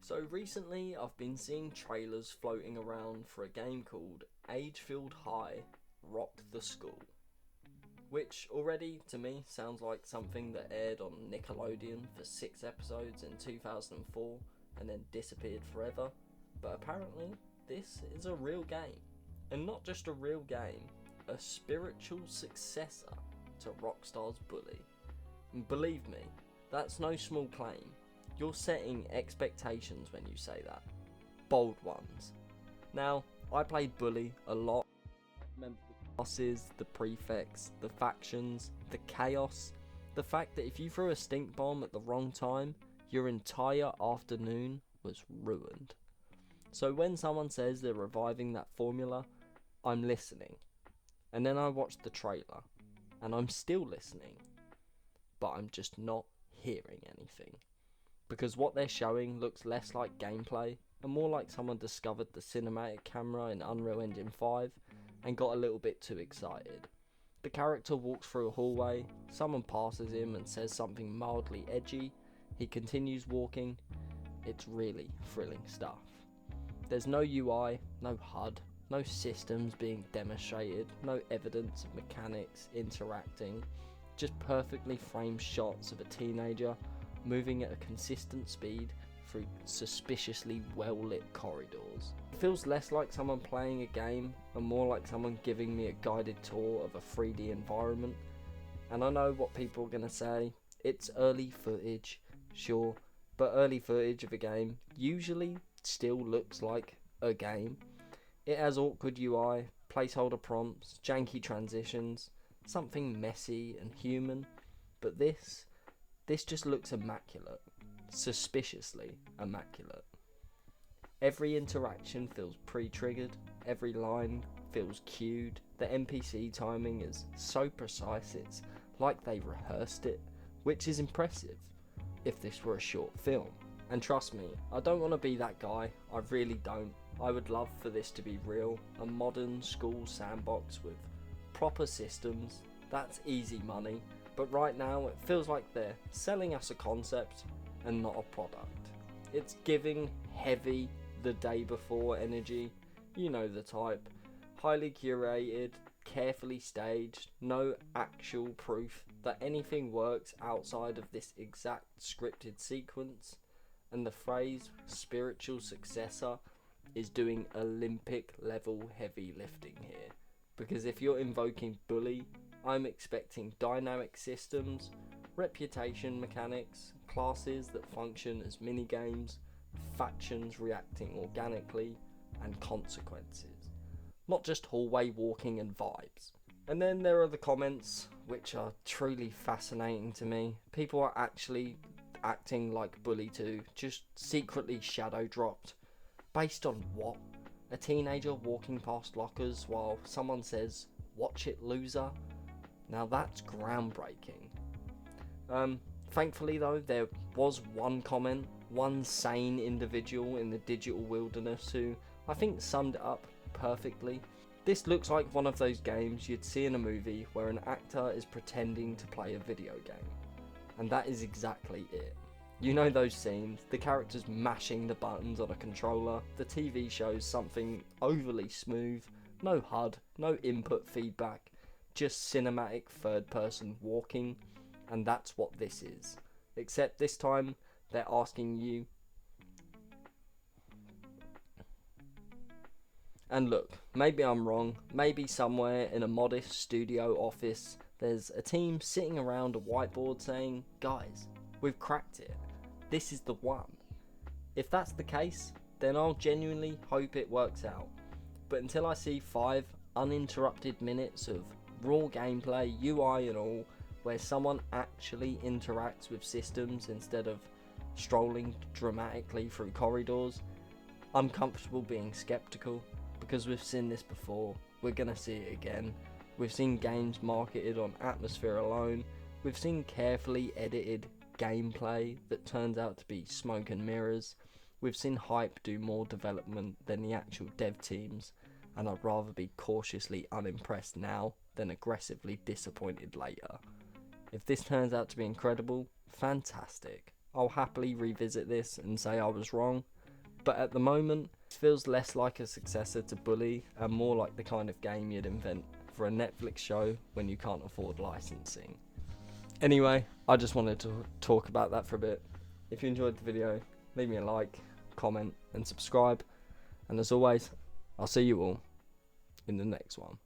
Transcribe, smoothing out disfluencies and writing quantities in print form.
So recently I've been seeing trailers floating around for a game called Agefield High Rock the School, which already to me sounds like something that aired on Nickelodeon for 6 episodes in 2004 and then disappeared forever. But apparently this is a real game, and not just a real game, a spiritual successor to Rockstar's Bully. And believe me, that's no small claim. You're setting expectations when you say that. Bold ones. Now, I played Bully a lot. I remember the classes, the prefects, the factions, the chaos. The fact that if you threw a stink bomb at the wrong time, your entire afternoon was ruined. So when someone says they're reviving that formula, I'm listening. And then I watched the trailer, and I'm still listening. But I'm just not hearing anything. Because what they're showing looks less like gameplay and more like someone discovered the cinematic camera in Unreal Engine 5 and got a little bit too excited. The character walks through a hallway, someone passes him and says something mildly edgy, he continues walking. It's really thrilling stuff. There's no UI, no HUD, no systems being demonstrated, no evidence of mechanics interacting, just perfectly framed shots of a teenager moving at a consistent speed through suspiciously well-lit corridors. It feels less like someone playing a game and more like someone giving me a guided tour of a 3D environment. And I know what people are going to say, it's early footage, sure, but early footage of a game usually still looks like a game. It has awkward UI, placeholder prompts, janky transitions, something messy and human, but this just looks immaculate. Suspiciously immaculate. Every interaction feels pre-triggered, every line feels cued, the NPC timing is so precise it's like they rehearsed it, which is impressive if this were a short film. And trust me, I don't want to be that guy, I really don't. I would love for this to be real, a modern school sandbox with proper systems, that's easy money. But right now, it feels like they're selling us a concept and not a product. It's giving heavy the day before energy, you know the type. Highly curated, carefully staged, no actual proof that anything works outside of this exact scripted sequence. And the phrase spiritual successor is doing Olympic level heavy lifting here. Because if you're invoking Bully, I'm expecting dynamic systems, reputation mechanics, classes that function as minigames, factions reacting organically, and consequences. Not just hallway walking and vibes. And then there are the comments, which are truly fascinating to me. People are actually acting like Bully 2, just secretly shadow dropped. Based on what? A teenager walking past lockers while someone says, "Watch it, loser"? Now that's groundbreaking. Thankfully though, there was one comment, one sane individual in the digital wilderness who I think summed it up perfectly. This looks like one of those games you'd see in a movie where an actor is pretending to play a video game. And that is exactly it. You know those scenes, the characters mashing the buttons on a controller, the TV shows something overly smooth, no HUD, no input feedback, just cinematic third person walking, and that's what this is. Except this time, they're asking you. And look, maybe I'm wrong, maybe somewhere in a modest studio office, there's a team sitting around a whiteboard saying, "Guys, we've cracked it. This is the one." If that's the case, then I'll genuinely hope it works out. But until I see 5 uninterrupted minutes of raw gameplay, UI and all, where someone actually interacts with systems instead of strolling dramatically through corridors, I'm comfortable being skeptical, because we've seen this before, we're gonna see it again. We've seen games marketed on atmosphere alone, we've seen carefully edited gameplay that turns out to be smoke and mirrors, we've seen hype do more development than the actual dev teams, and I'd rather be cautiously unimpressed now than aggressively disappointed later. If this turns out to be incredible, fantastic. I'll happily revisit this and say I was wrong. But at the moment, it feels less like a successor to Bully and more like the kind of game you'd invent for a Netflix show when you can't afford licensing. Anyway, I just wanted to talk about that for a bit. If you enjoyed the video, leave me a like, comment and subscribe. And as always, I'll see you all in the next one.